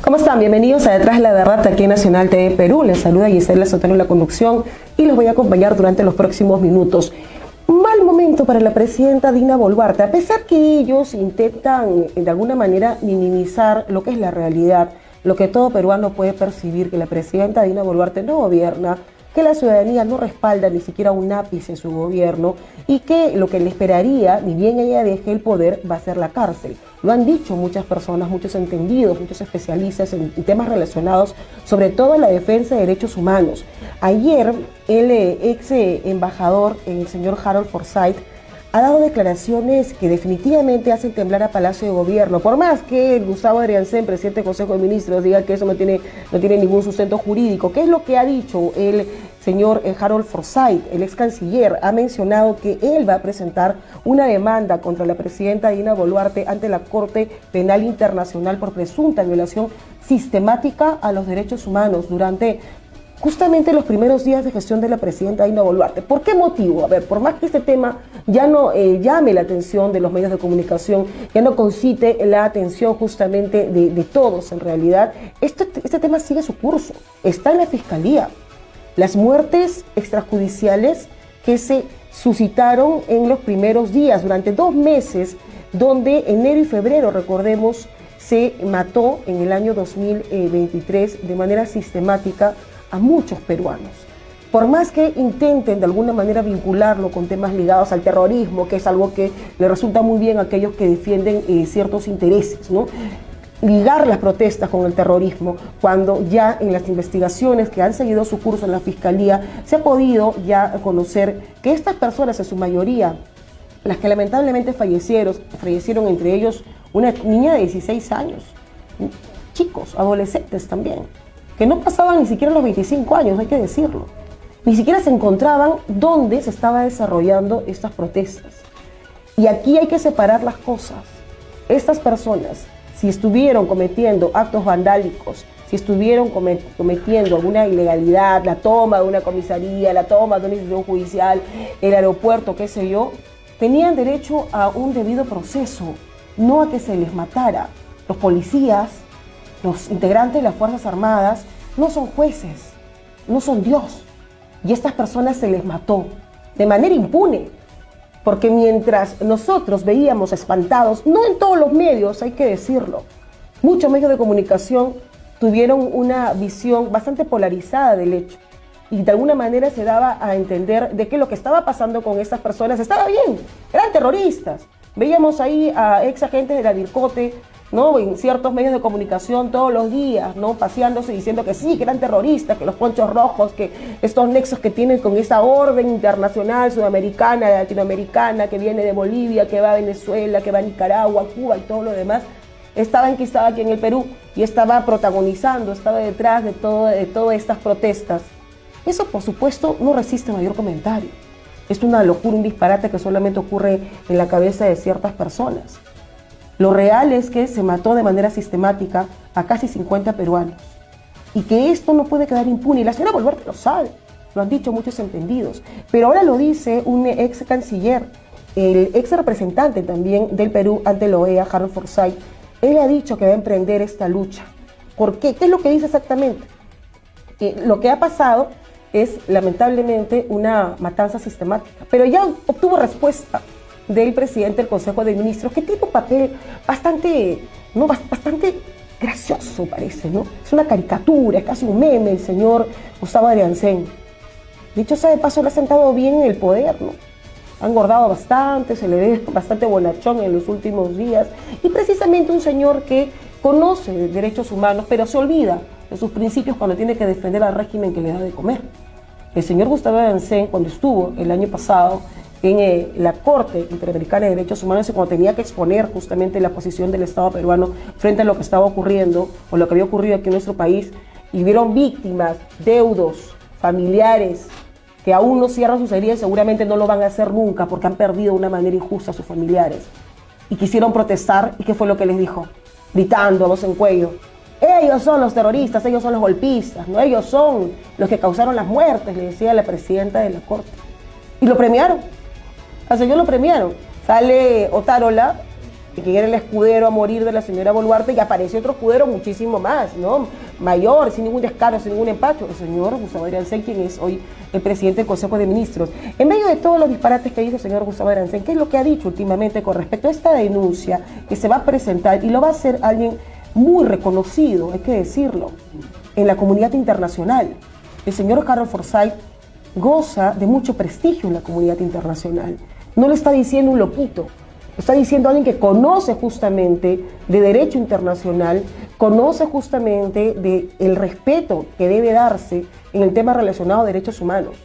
¿Cómo están? Bienvenidos a Detrás de la Verdad aquí en Nacional TV Perú. Les saluda Gisela Sotelo en la conducción y los voy a acompañar durante los próximos minutos. Mal momento para la presidenta Dina Boluarte, a pesar que ellos intentan de alguna manera minimizar lo que es la realidad, lo que todo peruano puede percibir, que la presidenta Dina Boluarte no gobierna, que la ciudadanía no respalda ni siquiera un ápice en su gobierno y que lo que le esperaría, ni bien ella deje el poder, va a ser la cárcel. Lo han dicho muchas personas, muchos entendidos, muchos especialistas en temas relacionados, sobre todo en la defensa de derechos humanos. Ayer, el ex embajador, el señor Harold Forsyth, ha dado declaraciones que definitivamente hacen temblar a Palacio de Gobierno. Por más que Gustavo Adrianzen, presidente del Consejo de Ministros, diga que eso no tiene ningún sustento jurídico. ¿Qué es lo que ha dicho el señor Harold Forsyth? El ex canciller ha mencionado que él va a presentar una demanda contra la presidenta Dina Boluarte ante la Corte Penal Internacional por presunta violación sistemática a los derechos humanos durante justamente los primeros días de gestión de la presidenta Dina Boluarte. ¿Por qué motivo? A ver, por más que este tema ya no llame la atención de los medios de comunicación, ya no concite la atención justamente de todos en realidad, este tema sigue su curso, está en la Fiscalía. Las muertes extrajudiciales que se suscitaron en los primeros días, durante 2 meses, donde enero y febrero, recordemos, se mató en el año 2023 de manera sistemática a muchos peruanos. Por más que intenten de alguna manera vincularlo con temas ligados al terrorismo, que es algo que le resulta muy bien a aquellos que defienden ciertos intereses, ¿no? Ligar las protestas con el terrorismo, cuando ya en las investigaciones que han seguido su curso en la Fiscalía se ha podido ya conocer que estas personas, en su mayoría, las que lamentablemente fallecieron entre ellos una niña de 16 años, chicos, adolescentes también, que no pasaban ni siquiera los 25 años, hay que decirlo. Ni siquiera se encontraban donde se estaba desarrollando estas protestas. Y aquí hay que separar las cosas. Estas personas, si estuvieron cometiendo actos vandálicos, si estuvieron cometiendo alguna ilegalidad, la toma de una comisaría, la toma de una institución judicial, el aeropuerto, qué sé yo, tenían derecho a un debido proceso, no a que se les matara. Los policías, los integrantes de las Fuerzas Armadas, no son jueces, no son Dios. Y a estas personas se les mató de manera impune. Porque mientras nosotros veíamos espantados, no en todos los medios, hay que decirlo, muchos medios de comunicación tuvieron una visión bastante polarizada del hecho. Y de alguna manera se daba a entender de que lo que estaba pasando con estas personas estaba bien, eran terroristas. Veíamos ahí a ex agentes de la DIRCOTE, ¿no?, en ciertos medios de comunicación todos los días, ¿no?, paseándose diciendo que sí, que eran terroristas, que los ponchos rojos, que estos nexos que tienen con esa orden internacional sudamericana, latinoamericana, que viene de Bolivia, que va a Venezuela, que va a Nicaragua, Cuba y todo lo demás, estaba enquistada aquí en el Perú y estaba protagonizando, estaba detrás de todas estas protestas. Eso, por supuesto, no resiste mayor comentario. Es una locura, un disparate que solamente ocurre en la cabeza de ciertas personas. Lo real es que se mató de manera sistemática a casi 50 peruanos y que esto no puede quedar impune. Y la señora Boluarte lo sabe, lo han dicho muchos entendidos. Pero ahora lo dice un ex canciller, el ex representante también del Perú ante la OEA, Harold Forsyth. Él ha dicho que va a emprender esta lucha. ¿Por qué? ¿Qué es lo que dice exactamente? Lo que ha pasado es lamentablemente una matanza sistemática, pero ya obtuvo respuesta del presidente del Consejo de Ministros, que tiene un papel bastante gracioso, parece, ¿no? Es una caricatura, es casi un meme el señor Gustavo Adrianzen. Dicho sea de paso, le ha sentado bien en el poder, ¿no? Ha engordado bastante, se le ve bastante bonachón en los últimos días, y precisamente un señor que conoce de derechos humanos, pero se olvida de sus principios cuando tiene que defender al régimen que le da de comer. El señor Gustavo Adrianzen, cuando estuvo el año pasado en la Corte Interamericana de Derechos Humanos, y cuando tenía que exponer justamente la posición del Estado peruano frente a lo que estaba ocurriendo o lo que había ocurrido aquí en nuestro país, y vieron víctimas, deudos, familiares que aún no cierran sus heridas, seguramente no lo van a hacer nunca porque han perdido de una manera injusta a sus familiares, y quisieron protestar. ¿Y qué fue lo que les dijo? Gritando a voz en cuello: ellos son los terroristas, ellos son los golpistas, ¿no? Ellos son los que causaron las muertes, le decía la presidenta de la Corte. Y lo premiaron. Al señor lo premiaron. Sale Otárola que era el escudero a morir de la señora Boluarte, y apareció otro escudero muchísimo más, ¿no? Mayor, sin ningún descaro, sin ningún empacho, el señor Gustavo Adriancén, quien es hoy el presidente del Consejo de Ministros. En medio de todos los disparates que dijo el señor Gustavo Adriancén, ¿qué es lo que ha dicho últimamente con respecto a esta denuncia que se va a presentar y lo va a hacer alguien muy reconocido, hay que decirlo, en la comunidad internacional? El señor Harold Forsyth goza de mucho prestigio en la comunidad internacional. No le está diciendo un loquito, está diciendo alguien que conoce justamente de derecho internacional, conoce justamente del respeto que debe darse en el tema relacionado a derechos humanos.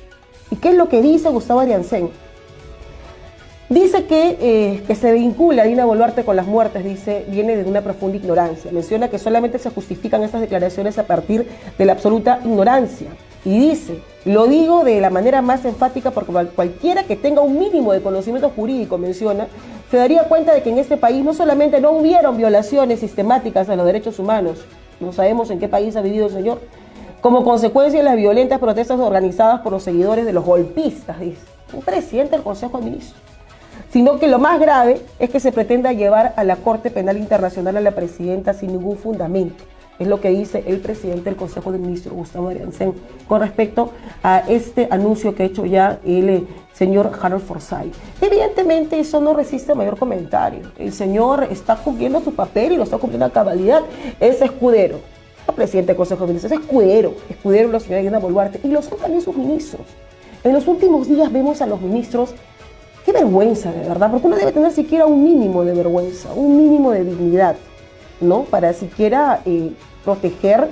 ¿Y qué es lo que dice Gustavo Adriancén? Dice que se vincula a Dina Boluarte con las muertes, dice, viene de una profunda ignorancia. Menciona que solamente se justifican estas declaraciones a partir de la absoluta ignorancia. Y dice, lo digo de la manera más enfática porque cualquiera que tenga un mínimo de conocimiento jurídico, menciona, se daría cuenta de que en este país no solamente no hubieron violaciones sistemáticas a los derechos humanos, no sabemos en qué país ha vivido el señor, como consecuencia de las violentas protestas organizadas por los seguidores de los golpistas, dice, un presidente del Consejo de Ministros, sino que lo más grave es que se pretenda llevar a la Corte Penal Internacional a la presidenta sin ningún fundamento. Es lo que dice el presidente del Consejo de Ministros, Gustavo Adriancén, con respecto a este anuncio que ha hecho ya el señor Harold Forsyth. Evidentemente eso no resiste mayor comentario. El señor está cumpliendo su papel y lo está cumpliendo a cabalidad. Es escudero, no presidente del Consejo de Ministros, es escudero de la señora Dina Boluarte, y lo son también sus ministros. En los últimos días vemos a los ministros, qué vergüenza de verdad, porque uno debe tener siquiera un mínimo de vergüenza, un mínimo de dignidad, ¿no? Para siquiera proteger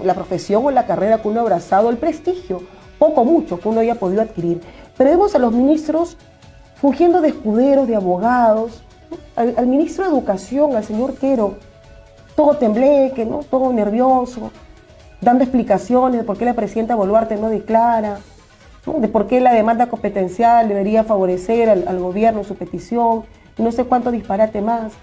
la profesión o la carrera que uno ha abrazado, el prestigio, poco o mucho, que uno haya podido adquirir. Pero vemos a los ministros fungiendo de escuderos, de abogados, ¿no? Al ministro de Educación, al señor Quero, todo tembleque, ¿no? Todo nervioso, dando explicaciones de por qué la presidenta Boluarte no declara, ¿no? De por qué la demanda competencial debería favorecer al gobierno en su petición, y no sé cuánto disparate más.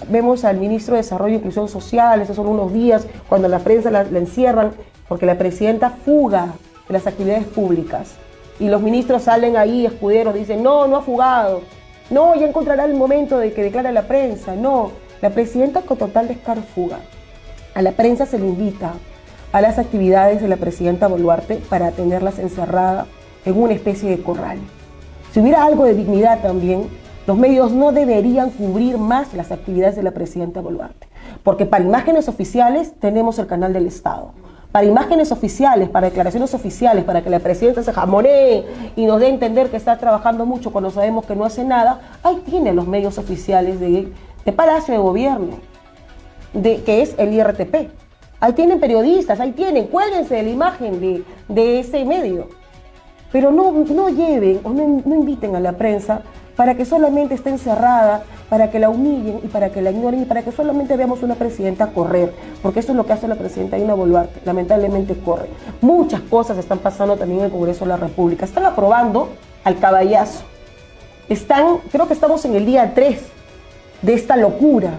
Vemos al ministro de Desarrollo e Inclusión Social, esos son unos días cuando la prensa la encierran porque la presidenta fuga de las actividades públicas. Y los ministros salen ahí, escuderos, dicen, no, no ha fugado. No, ya encontrará el momento de que declare la prensa. No, la presidenta con total descaro fuga. A la prensa se le invita a las actividades de la presidenta Boluarte para tenerlas encerradas en una especie de corral. Si hubiera algo de dignidad también, los medios no deberían cubrir más las actividades de la presidenta Boluarte, porque para imágenes oficiales tenemos el canal del Estado. Para imágenes oficiales, para declaraciones oficiales, para que la presidenta se jamonee y nos dé a entender que está trabajando mucho cuando sabemos que no hace nada, ahí tienen los medios oficiales de Palacio de Gobierno, que es el IRTP. Ahí tienen periodistas, ahí tienen, cuélguense de la imagen de ese medio. Pero no lleven o no inviten a la prensa para que solamente esté encerrada, para que la humillen y para que la ignoren y para que solamente veamos una presidenta correr, porque eso es lo que hace la presidenta Dina Boluarte, lamentablemente corre. Muchas cosas están pasando también en el Congreso de la República, están aprobando al caballazo, creo que estamos en el día 3 de esta locura.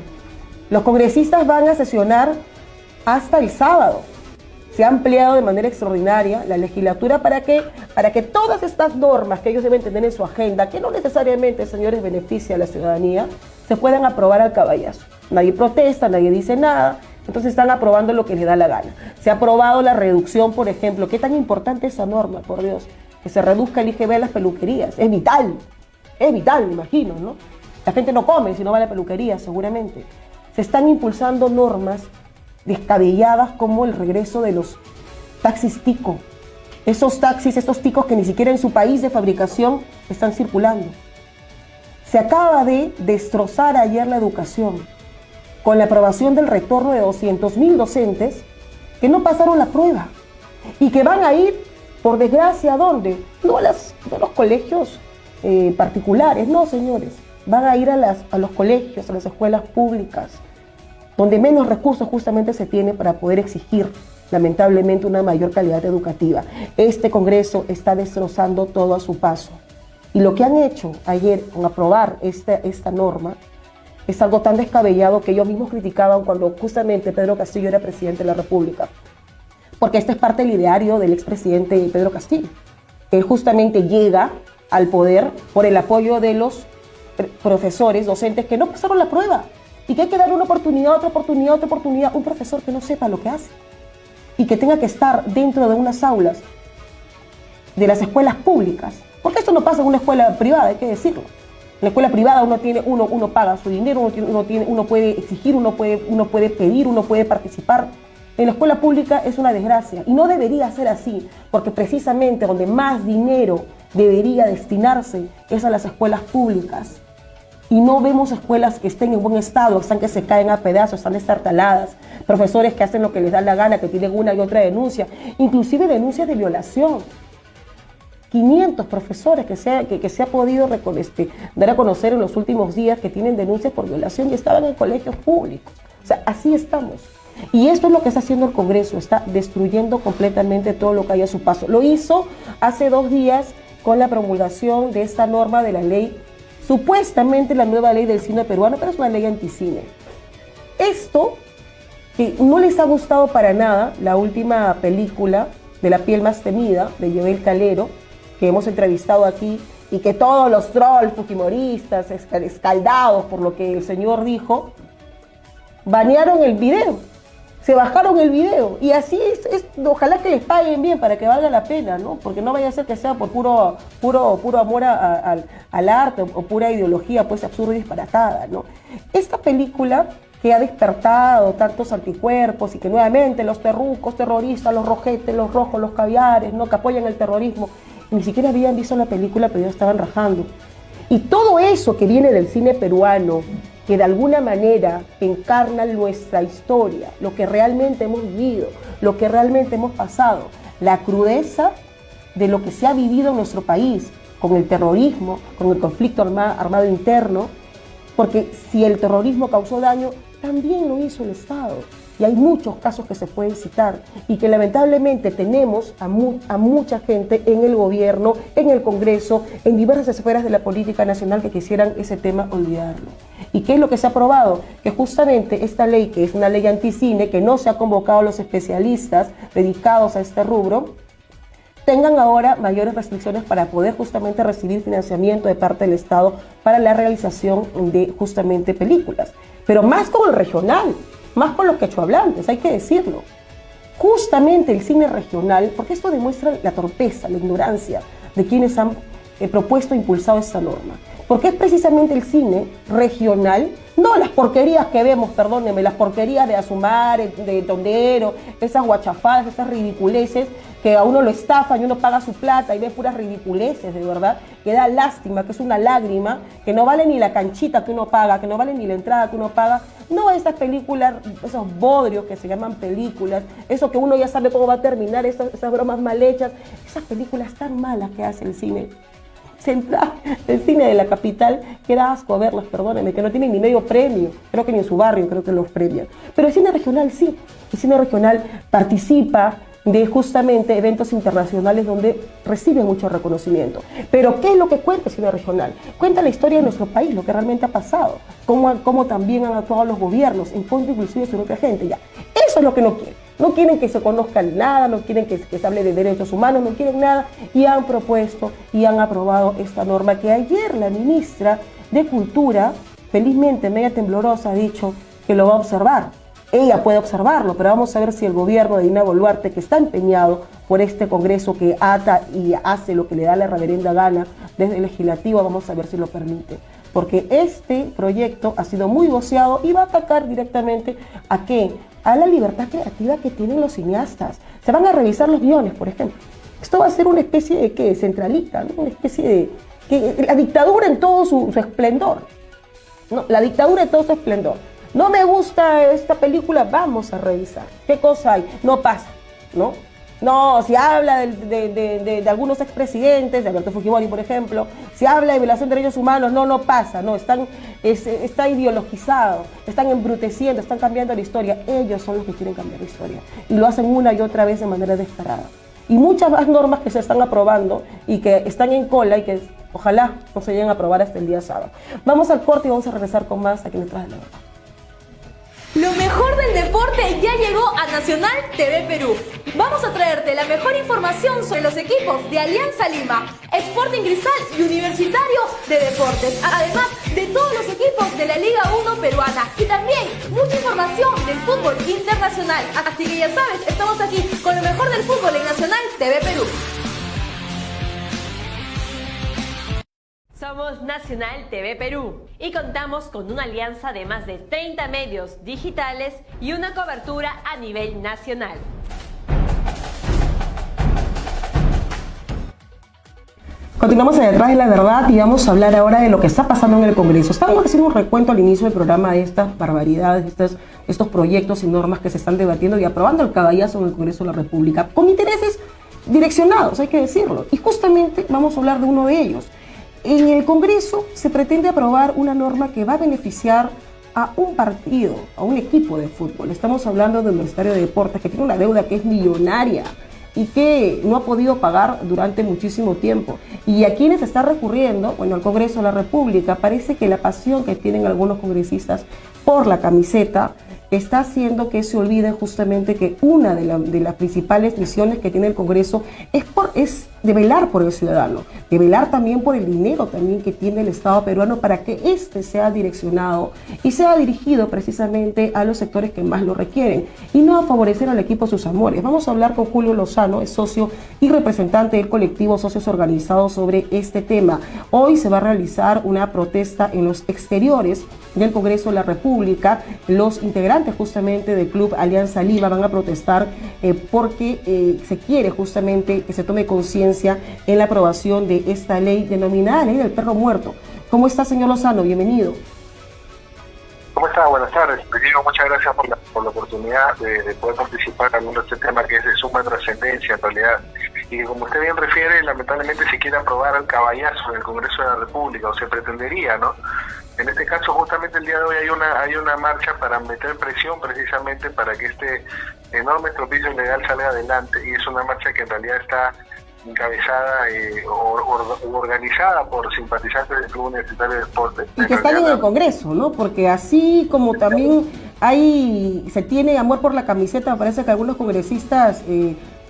Los congresistas van a sesionar hasta el sábado. Se ha ampliado de manera extraordinaria la legislatura para que todas estas normas que ellos deben tener en su agenda, que no necesariamente, señores, beneficia a la ciudadanía, se puedan aprobar al caballazo. Nadie protesta, nadie dice nada, entonces están aprobando lo que les da la gana. Se ha aprobado la reducción, por ejemplo, qué tan importante esa norma, por Dios, que se reduzca el IGB a las peluquerías. Es vital, me imagino, ¿no? La gente no come si no va a la peluquería, seguramente. Se están impulsando normas descabelladas como el regreso de los taxis tico. Esos taxis, estos ticos que ni siquiera en su país de fabricación están circulando. Se acaba de destrozar ayer la educación con la aprobación del retorno de 200.000 docentes que no pasaron la prueba y que van a ir, por desgracia, ¿a dónde? No a los colegios particulares, no, señores. Van a ir a los colegios, a las escuelas públicas, donde menos recursos justamente se tiene para poder exigir, lamentablemente, una mayor calidad educativa. Este Congreso está destrozando todo a su paso. Y lo que han hecho ayer con aprobar esta norma es algo tan descabellado que ellos mismos criticaban cuando justamente Pedro Castillo era presidente de la República. Porque este es parte del ideario del expresidente Pedro Castillo. Él justamente llega al poder por el apoyo de los profesores, docentes que no pasaron la prueba y que hay que darle una oportunidad, otra oportunidad, otra oportunidad. Un profesor que no sepa lo que hace y que tenga que estar dentro de unas aulas de las escuelas públicas, porque esto no pasa en una escuela privada, hay que decirlo. En la escuela privada uno paga su dinero, uno puede exigir, uno puede pedir, uno puede participar. En la escuela pública es una desgracia y no debería ser así, porque precisamente donde más dinero debería destinarse es a las escuelas públicas. Y no vemos escuelas que estén en buen estado, están que se caen a pedazos, están destartaladas, profesores que hacen lo que les da la gana, que tienen una y otra denuncia, inclusive denuncias de violación. 500 profesores que se ha podido dar a conocer en los últimos días que tienen denuncias por violación y estaban en colegios públicos. O sea, así estamos. Y esto es lo que está haciendo el Congreso, está destruyendo completamente todo lo que hay a su paso. Lo hizo hace 2 días con la promulgación de esta norma de la ley, supuestamente la nueva ley del cine peruano, pero es una ley anticine. Esto, que no les ha gustado para nada, la última película de La piel más temida, de Joel Calero, que hemos entrevistado aquí, y que todos los trolls fujimoristas, escaldados por lo que el señor dijo, banearon el video, se bajaron el video, y así ojalá que les paguen bien para que valga la pena, ¿no? Porque no vaya a ser que sea por puro amor al arte o pura ideología pues absurda y disparatada, ¿no? Esta película que ha despertado tantos anticuerpos y que nuevamente los terrucos, terroristas, los rojetes, los rojos, los caviares, ¿no? Que apoyan el terrorismo, ni siquiera habían visto la película, pero ya estaban rajando. Y todo eso que viene del cine peruano, que de alguna manera encarna nuestra historia, lo que realmente hemos vivido, lo que realmente hemos pasado, la crudeza de lo que se ha vivido en nuestro país, con el terrorismo, con el conflicto armado interno, porque si el terrorismo causó daño, también lo hizo el Estado. Y hay muchos casos que se pueden citar y que lamentablemente tenemos a mucha gente en el gobierno, en el Congreso, en diversas esferas de la política nacional que quisieran ese tema olvidarlo. ¿Y qué es lo que se ha aprobado? Que justamente esta ley, que es una ley anticine, que no se ha convocado a los especialistas dedicados a este rubro, tengan ahora mayores restricciones para poder justamente recibir financiamiento de parte del Estado para la realización de justamente películas. Pero más con el regional, más con los quechohablantes, hay que decirlo. Justamente el cine regional, porque esto demuestra la torpeza, la ignorancia de quienes han propuesto e impulsado esta norma. Porque es precisamente el cine regional, no las porquerías que vemos, perdónenme, las porquerías de Azumare, de Tondero, esas guachafadas, esas ridiculeces, que a uno lo estafan y uno paga su plata y ve puras ridiculeces, de verdad, que da lástima, que es una lágrima, que no vale ni la canchita que uno paga, que no vale ni la entrada que uno paga. No estas películas, esos bodrios que se llaman películas, eso que uno ya sabe cómo va a terminar, esas bromas mal hechas, esas películas tan malas que hace el cine central, el cine de la capital, que da asco verlas, perdónenme, que no tienen ni medio premio, creo que ni en su barrio creo que los premian. Pero el cine regional sí, el cine regional participa de justamente eventos internacionales donde reciben mucho reconocimiento. Pero ¿qué es lo que cuenta el cine regional? Cuenta la historia de nuestro país, lo que realmente ha pasado, cómo también han actuado los gobiernos en contra inclusive de su propia gente. Ya, eso es lo que no quieren. No quieren que se conozca nada, no quieren que se hable de derechos humanos, no quieren nada, y han propuesto y han aprobado esta norma que ayer la ministra de Cultura, felizmente media temblorosa, ha dicho que lo va a observar. Ella puede observarlo, pero vamos a ver si el gobierno de Dina Boluarte, que está empeñado por este Congreso que ata y hace lo que le da la reverenda gana desde el legislativo, vamos a ver si lo permite. Porque este proyecto ha sido muy voceado y va a atacar directamente ¿a qué? A la libertad creativa que tienen los cineastas. Se van a revisar los guiones, por ejemplo. Esto va a ser una especie de ¿qué? Centralista, ¿no? Una especie de la dictadura en todo su esplendor. ¿No? La dictadura en todo su esplendor. No me gusta esta película, vamos a revisar. ¿Qué cosa hay? No pasa, ¿no? No, si habla de algunos expresidentes, de Alberto Fujimori, por ejemplo, si habla de violación de derechos humanos, no pasa, no, está ideologizado, están embruteciendo, están cambiando la historia. Ellos son los que quieren cambiar la historia y lo hacen una y otra vez de manera descarada. Y muchas más normas que se están aprobando y que están en cola y que ojalá no se lleguen a aprobar hasta el día sábado. Vamos al corte y vamos a regresar con más aquí en Detrás de la Verdad. Lo mejor del deporte ya llegó a Nacional TV Perú. Vamos a traerte la mejor información sobre los equipos de Alianza Lima, Sporting Cristal y Universitario de Deportes, además de todos los equipos de la Liga 1 peruana y también mucha información del fútbol internacional. Así que ya sabes, estamos aquí con lo mejor del fútbol en Nacional TV Perú. Somos Nacional TV Perú y contamos con una alianza de más de 30 medios digitales y una cobertura a nivel nacional. Continuamos en Detrás de la Verdad y vamos a hablar ahora de lo que está pasando en el Congreso. Estábamos haciendo un recuento al inicio del programa de estas barbaridades, estos proyectos y normas que se están debatiendo y aprobando el caballazo en el Congreso de la República, con intereses direccionados, hay que decirlo. Y justamente vamos a hablar de uno de ellos. En el Congreso se pretende aprobar una norma que va a beneficiar a un partido, a un equipo de fútbol. Estamos hablando del Universitario de Deportes, que tiene una deuda que es millonaria y que no ha podido pagar durante muchísimo tiempo. Y a quienes está recurriendo, bueno, al Congreso de la República, parece que la pasión que tienen algunos congresistas por la camiseta está haciendo que se olvide justamente que una de las principales misiones que tiene el Congreso es de velar por el ciudadano, de velar también por el dinero también que tiene el Estado peruano para que éste sea direccionado y sea dirigido precisamente a los sectores que más lo requieren y no a favorecer al equipo sus amores. Vamos a hablar con Julio Lozano, es socio y representante del colectivo Socios Organizados sobre este tema. Hoy se va a realizar una protesta en los exteriores del Congreso de la República. Los integrantes justamente del Club Alianza Lima van a protestar porque se quiere justamente que se tome conciencia en la aprobación de esta ley denominada Ley del Perro Muerto. ¿Cómo está, señor Lozano? Bienvenido. ¿Cómo está? Buenas tardes. Diego, muchas gracias por la oportunidad de poder participar hablando de este tema que es de suma trascendencia en realidad. Y como usted bien refiere, lamentablemente se quiere aprobar el caballazo en el Congreso de la República, o se pretendería, ¿no? En este caso, justamente el día de hoy hay una marcha para meter presión precisamente para que este enorme estropicio ilegal salga adelante, y es una marcha que en realidad está encabezada o organizada por simpatizantes del Club Universitario de Deportes. Y que están en el Congreso, ¿no? Porque así como también se tiene amor por la camiseta, parece que algunos congresistas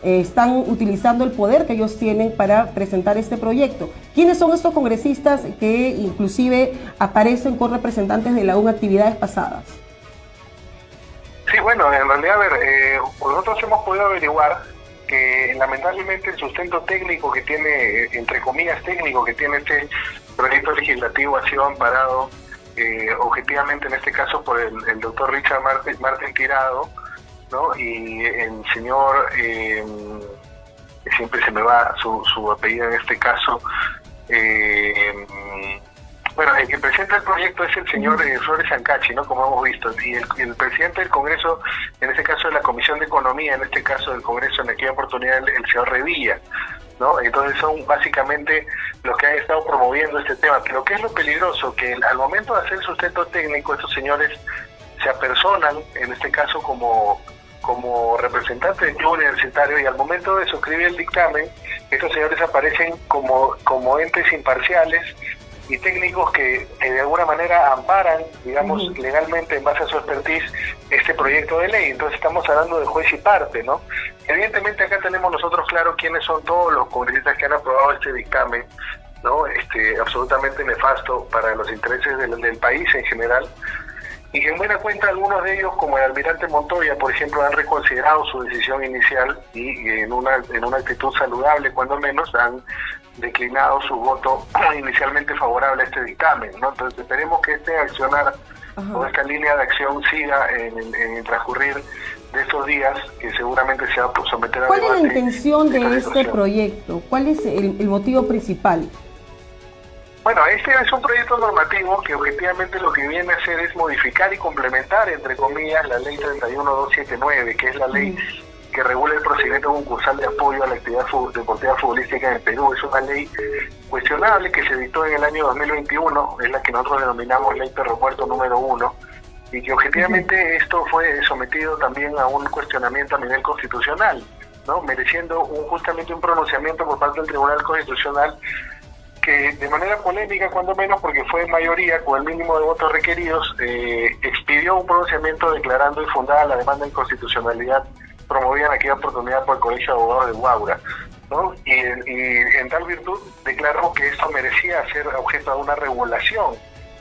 están utilizando el poder que ellos tienen para presentar este proyecto. ¿Quiénes son estos congresistas que inclusive aparecen con representantes de la UN actividades pasadas? Sí, bueno, en realidad, a ver, nosotros hemos podido averiguar que lamentablemente el sustento técnico que tiene, entre comillas técnico, que tiene este proyecto legislativo ha sido amparado objetivamente en este caso por el doctor Richard Martin Tirado, ¿no? Y el señor, siempre se me va su apellido en este caso, bueno, el que presenta el proyecto es el señor Flores Ancachi, ¿no? Como hemos visto, y el presidente del Congreso, en este caso de la Comisión de Economía, en este caso del Congreso, en aquella oportunidad el señor Revilla, ¿no? Entonces son básicamente los que han estado promoviendo este tema. Pero ¿qué es lo peligroso? Que al momento de hacer el sustento técnico, estos señores se apersonan, en este caso como representantes del club universitario, y al momento de suscribir el dictamen, estos señores aparecen como entes imparciales y técnicos que de alguna manera amparan, digamos, legalmente en base a su expertise este proyecto de ley. Entonces estamos hablando de juez y parte, ¿no? Evidentemente acá tenemos nosotros claro quiénes son todos los congresistas que han aprobado este dictamen, ¿no? Absolutamente nefasto para los intereses del país en general, y que en buena cuenta algunos de ellos, como el almirante Montoya, por ejemplo, han reconsiderado su decisión inicial y en una actitud saludable, cuando menos, han declinado su voto inicialmente favorable a este dictamen, ¿no? Entonces esperemos que este accionar o esta línea de acción siga en el transcurrir de estos días, que seguramente se va a someter a debate. ¿Cuál es la intención de este proyecto? ¿Cuál es el motivo principal? Bueno, este es un proyecto normativo que objetivamente lo que viene a hacer es modificar y complementar, entre comillas, la ley 31279, que es la ley que regula el procedimiento concursal de apoyo a la actividad deportiva futbolística en el Perú. Es una ley cuestionable que se dictó en el año 2021, es la que nosotros denominamos Ley Perro Muerto número 1, y que objetivamente esto fue sometido también a un cuestionamiento a nivel constitucional, ¿no? Mereciendo justamente un pronunciamiento por parte del Tribunal Constitucional, que de manera polémica, cuando menos, porque fue en mayoría, con el mínimo de votos requeridos, expidió un pronunciamiento declarando infundada la demanda de inconstitucionalidad promovida en aquella oportunidad por el Colegio de Abogados de Huaura, ¿no? Y en tal virtud declaró que esto merecía ser objeto de una regulación,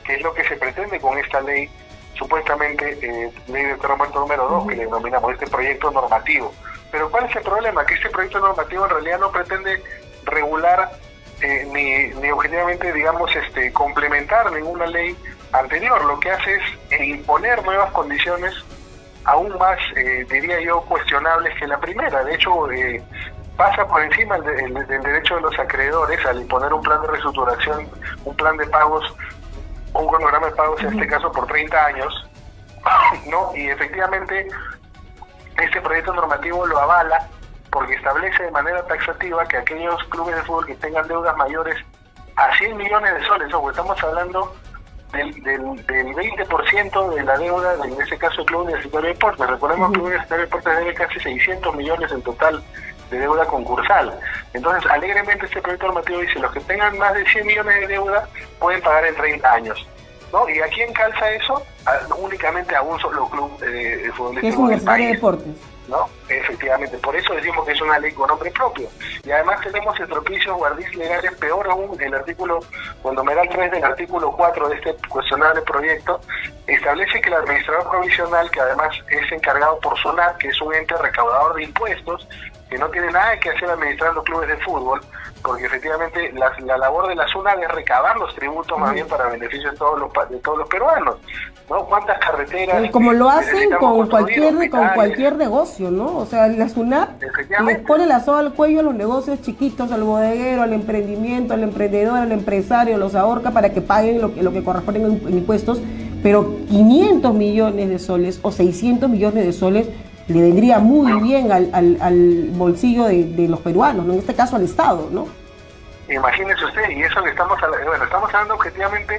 que es lo que se pretende con esta ley, supuestamente ley de muerto número 2, que le denominamos este proyecto normativo. Pero ¿cuál es el problema? Que este proyecto normativo en realidad no pretende regular ni objetivamente, digamos, complementar ninguna ley anterior. Lo que hace es imponer nuevas condiciones aún más, diría yo, cuestionables que la primera. De hecho, pasa por encima del derecho de los acreedores al imponer un plan de reestructuración, un plan de pagos, un cronograma de pagos, en este caso por 30 años, ¿no? Y efectivamente este proyecto normativo lo avala porque establece de manera taxativa que aquellos clubes de fútbol que tengan deudas mayores a 100 millones de soles, o estamos hablando del 20% de la deuda, en este caso el Club Universitario de Deportes. Recordemos que el Club Universitario de Deportes debe casi 600 millones en total de deuda concursal. Entonces, alegremente este proyecto normativo dice, los que tengan más de 100 millones de deuda pueden pagar en 30 años. ¿No? ¿Y a quién calza eso? Únicamente a un solo club futbolístico del país. Deportes. ¿No? Efectivamente, por eso decimos que es una ley con nombre propio. Y además tenemos estropicios guardis legales, peor aún, el artículo, el numeral 3 del artículo 4 de este cuestionable proyecto, establece que el administrador provisional, que además es encargado por SUNAT, que es un ente recaudador de impuestos, que no tiene nada que hacer administrando clubes de fútbol, porque efectivamente la labor de la SUNAT es recabar los tributos más bien para beneficio de todos los peruanos, ¿no? ¿Cuántas carreteras? Como lo hacen con cualquier negocio, ¿no? O sea, la SUNAT les pone la soga al cuello a los negocios chiquitos, al bodeguero, al emprendimiento, al emprendedor, al empresario, los ahorca para que paguen lo que corresponde en impuestos, pero 500 millones de soles o 600 millones de soles le vendría muy bien al bolsillo de los peruanos, ¿no? En este caso al Estado, ¿no? Imagínese usted, y eso que estamos hablando objetivamente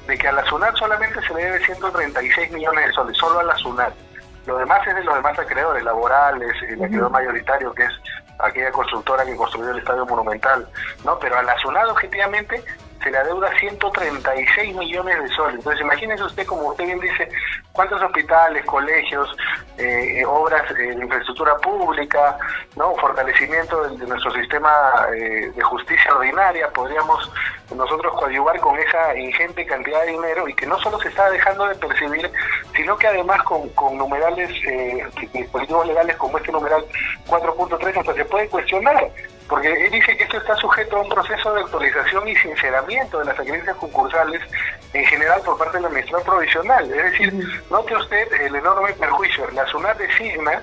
de que a la SUNAT solamente se le debe 136 millones de soles, solo a la SUNAT. Lo demás es de los demás acreedores laborales, el acreedor mayoritario, que es aquella constructora que construyó el Estadio Monumental, ¿no? Pero a la SUNAT objetivamente se le adeuda 136 millones de soles. Entonces imagínese usted, como usted bien dice, cuántos hospitales, colegios, obras de infraestructura pública, ¿no? Fortalecimiento de nuestro sistema de justicia ordinaria podríamos nosotros coadyuvar con esa ingente cantidad de dinero, y que no solo se está dejando de percibir, sino que además con numerales, dispositivos legales como este numeral 4.3 hasta se puede cuestionar, porque él dice que esto está sujeto a un proceso de actualización y sinceramiento de las acreencias concursales en general por parte del administrador provisional. Es decir, note usted el enorme perjuicio. La SUNAT designa,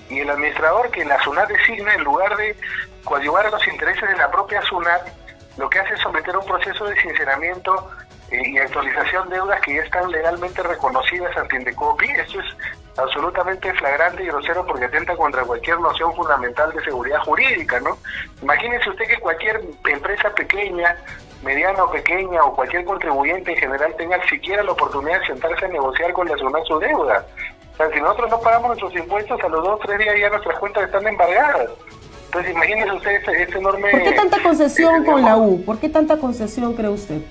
y el administrador que la SUNAT designa, en lugar de coadyuvar a los intereses de la propia SUNAT, lo que hace es someter a un proceso de sinceramiento y actualización de deudas que ya están legalmente reconocidas ante Indecopi. Esto es absolutamente flagrante y grosero porque atenta contra cualquier noción fundamental de seguridad jurídica, ¿no? Imagínese usted que cualquier empresa pequeña, mediana o pequeña, o cualquier contribuyente en general tenga siquiera la oportunidad de sentarse a negociar con la SUNAT su deuda. O sea, si nosotros no pagamos nuestros impuestos, a los 2 o 3 días ya nuestras cuentas están embargadas. Entonces imagínese usted ese enorme... ¿Por qué tanta concesión con la U? ¿Por qué tanta concesión, cree usted?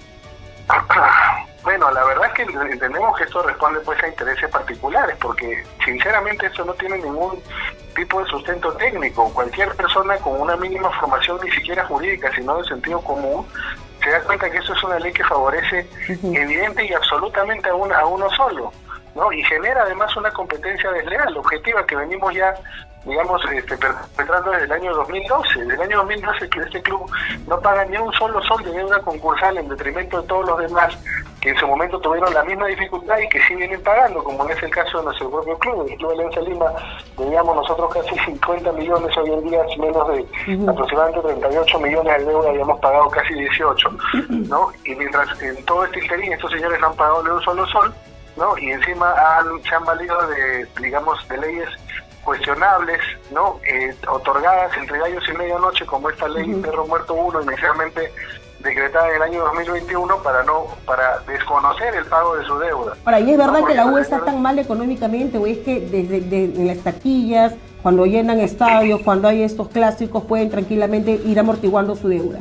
Bueno, la verdad es que entendemos que esto responde pues a intereses particulares, porque sinceramente esto no tiene ningún tipo de sustento técnico. Cualquier persona con una mínima formación, ni siquiera jurídica, sino de sentido común, se da cuenta que esto es una ley que favorece evidente y absolutamente a uno solo, ¿no? Y genera además una competencia desleal, objetiva, que venimos ya, digamos, perpetrando desde el año 2012. Desde el año 2012 que este club no paga ni un solo sol de deuda concursal, en detrimento de todos los demás que en su momento tuvieron la misma dificultad y que sí vienen pagando, como es el caso de nuestro propio club, el Club Alianza Lima. Debíamos nosotros casi 50 millones, hoy en día menos de aproximadamente 38 millones de deuda, habíamos pagado casi 18, ¿no? Y mientras en todo este interín estos señores no han pagado ni un solo sol, ¿no? Y encima se han valido de, digamos, de leyes cuestionables, ¿no? Otorgadas entre gallos y medianoche, como esta ley Perro Muerto 1, inicialmente decretada en el año 2021 para desconocer el pago de su deuda. Ahora, ¿y es verdad que la U está tan mal económicamente, o es que desde las taquillas, cuando llenan estadios, cuando hay estos clásicos, pueden tranquilamente ir amortiguando su deuda?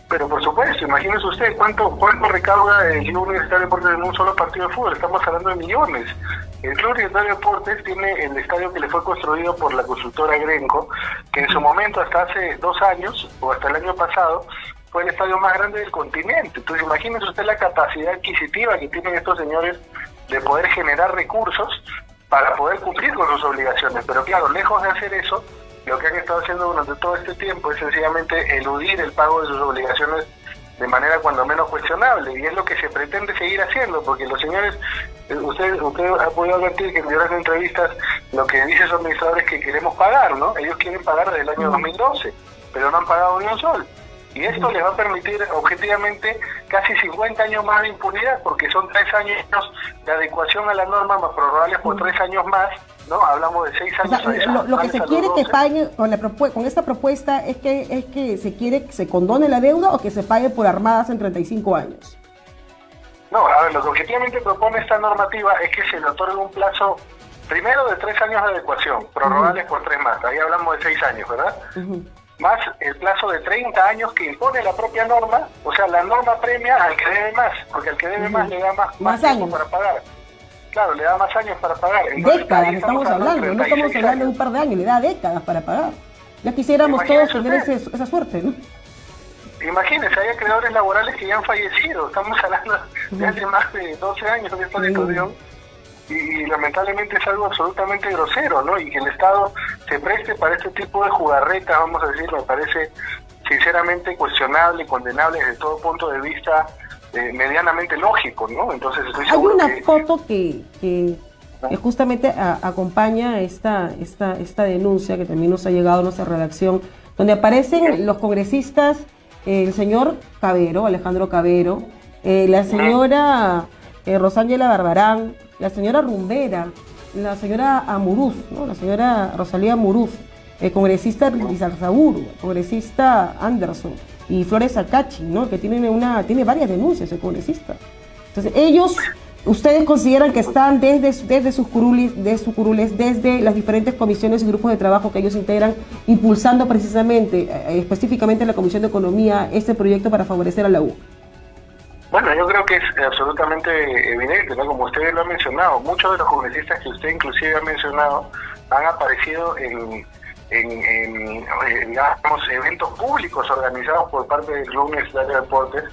Pero por supuesto, imagínese usted cuánto recauda el Club Universitario de Deportes en un solo partido de fútbol. Estamos hablando de millones. El Club Universitario de Deportes tiene el estadio que le fue construido por la consultora Grenco, que en su momento, hasta hace 2 años, o hasta el año pasado, fue el estadio más grande del continente. Entonces imagínese usted la capacidad adquisitiva que tienen estos señores de poder generar recursos para poder cumplir con sus obligaciones. Pero claro, lejos de hacer eso, lo que han estado haciendo durante todo este tiempo es sencillamente eludir el pago de sus obligaciones de manera cuando menos cuestionable, y es lo que se pretende seguir haciendo, porque los señores, usted ha podido advertir que en diversas entrevistas lo que dicen sus administradores es que queremos pagar, ¿no? Ellos quieren pagar desde el año 2012, pero no han pagado ni un sol. Y esto les va a permitir objetivamente casi 50 años más de impunidad, porque son 3 años de adecuación a la norma, más prorrogables por 3 años más, ¿no? Hablamos de 6 años. O sea, lo que se quiere que paguen con esta propuesta es que se quiere que se condone la deuda o que se pague por armadas en 35 años. No, a ver, lo que objetivamente propone esta normativa es que se le otorgue un plazo, primero de 3 años de adecuación, prorrogables por 3 más, ahí hablamos de 6 años, ¿verdad? Más el plazo de 30 años que impone la propia norma, o sea, la norma premia al que debe más, porque al que debe más le da más tiempo para pagar. Claro, le da más años para pagar. Entonces, décadas estamos hablando, no estamos hablando de un par de años, le da décadas para pagar. Ya quisiéramos todos tener esa suerte, ¿no? Imagínense, hay acreedores laborales que ya han fallecido, estamos hablando de hace más de 12 años de esta discusión. Y lamentablemente es algo absolutamente grosero, ¿no? Y que el Estado se preste para este tipo de jugarretas, vamos a decir, me parece sinceramente cuestionable y condenable desde todo punto de vista medianamente lógico, ¿no? Entonces estoy seguro hay una foto que justamente acompaña esta denuncia que también nos ha llegado a nuestra redacción, donde aparecen los congresistas, el señor Cabero, Alejandro Cabero, la señora Rosángela Barbarán, la señora Rumbera, la señora Amuruz, ¿no? La señora Rosalía Amuruz, el congresista Lizarzauru, el congresista Anderson y Flores Acachi, ¿no? Que tiene varias denuncias el congresista. Entonces ustedes consideran que están desde sus curules, desde las diferentes comisiones y grupos de trabajo que ellos integran, impulsando precisamente, específicamente en la Comisión de Economía, este proyecto para favorecer a la U. Bueno, yo creo que es absolutamente evidente, ¿no? Como usted lo ha mencionado, muchos de los congresistas que usted inclusive ha mencionado han aparecido en digamos, eventos públicos organizados por parte del Club Universitario de Deportes,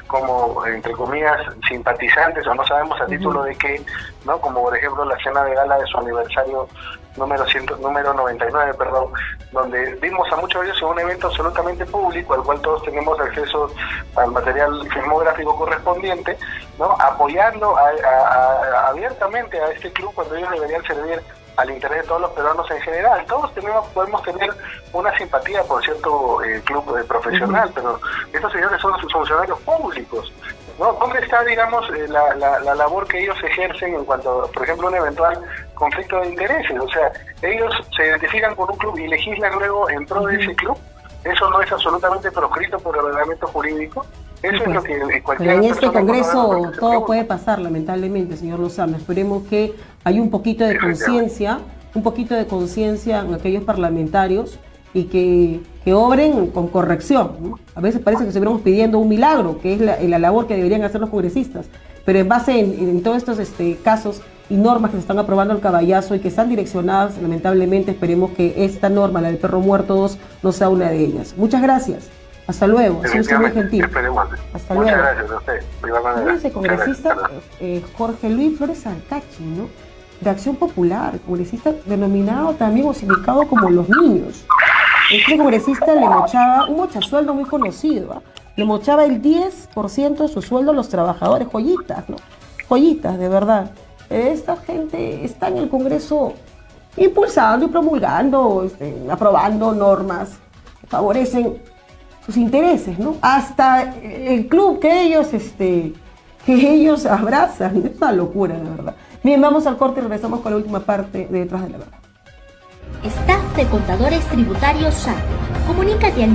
como, entre comillas, simpatizantes, o no sabemos a título de qué, ¿no? Como por ejemplo la cena de gala de su aniversario número 99, donde vimos a muchos de ellos en un evento absolutamente público, al cual todos tenemos acceso al material filmográfico correspondiente, ¿no? Apoyando abiertamente a este club cuando ellos deberían servir al interés de todos los peruanos en general. Todos podemos tener una simpatía por cierto club profesional, pero estos señores son sus funcionarios públicos, ¿no? ¿Dónde está, digamos, la labor que ellos ejercen en cuanto, por ejemplo, un eventual conflicto de intereses? O sea, ellos se identifican con un club y legislan luego en pro de ese club. Eso no es absolutamente proscrito por el ordenamiento jurídico. Eso es lo que cualquier en este Congreso todo pregunta. puede pasar, lamentablemente, señor Lozano. Esperemos que haya un poquito de conciencia en aquellos parlamentarios y que obren con corrección, ¿no? A veces parece que estuviéramos pidiendo un milagro, que es la labor que deberían hacer los congresistas, pero en base en todos estos casos y normas que se están aprobando al caballazo y que están direccionadas, lamentablemente, esperemos que esta norma, la del perro muerto 2, no sea una de ellas. Muchas gracias. Hasta luego. Ha sido muy gentil. Hasta luego. Muchas gracias a usted. Ese congresista Jorge Luis Flores Acachi, ¿no? De Acción Popular, congresista denominado también o sindicado como Los Niños. Este congresista le mochaba un mochasueldo muy conocido, ¿eh? Le mochaba el 10% de su sueldo a los trabajadores, joyitas, ¿no? Joyitas, de verdad. Esta gente está en el Congreso impulsando y promulgando, aprobando normas que favorecen sus intereses, ¿no? Hasta el club que ellos abrazan. Es una locura, de verdad. Bien, vamos al corte y regresamos con la última parte de Detrás de la Verdad. Staff de Contadores Tributarios SAT. Comunícate al